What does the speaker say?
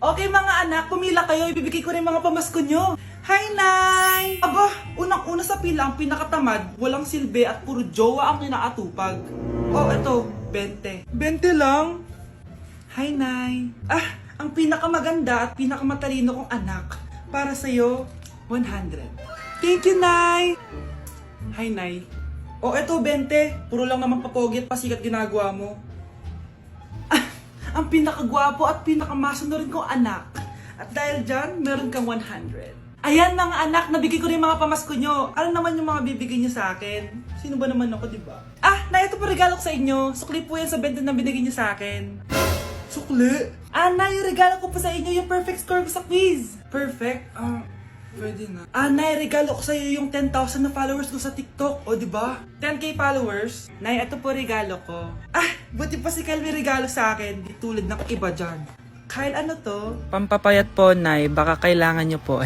Okay mga anak, pumila kayo. Ibibigay ko rin mga pamasko nyo. Hi, Nay! Aba, unang-una sa pila ang pinakatamad, walang silbi at puro jowa ang kinaatupag. Oh, eto, 20. 20 lang? Hi, Nay! Ah, ang pinakamaganda at pinakamatalino kong anak. Para sa'yo, 100. Thank you, Nay! Hi, Nay. Oh, eto, 20. Puro lang naman papogit, pasikat ginagawa mo. Ah, ang pinakagwapo at pinakamasunod kong anak. At dahil dyan, meron kang 100. Ayan mga anak, nabigay ko rin mga pamasko nyo. Ano naman yung mga bibigay nyo sa akin? Sino ba naman ako, diba? Ah, na ito po regalo ko sa inyo. Sukli po yan sa 20 na binigay nyo sa akin. Sukli? Ah, na, yung regalo ko po sa inyo, yung perfect score ko sa quiz. Perfect? Pwede na. Ah, Nay, regalo ko sa iyo yung 10,000 na followers ko sa TikTok. O, diba? 10k followers. Nay, ito po regalo ko. Ah, buti pa si Kyle may regalo sa akin. Di tulad ng iba dyan. Kyle, ano to? Pampapayat po, Nay. Baka kailangan nyo po.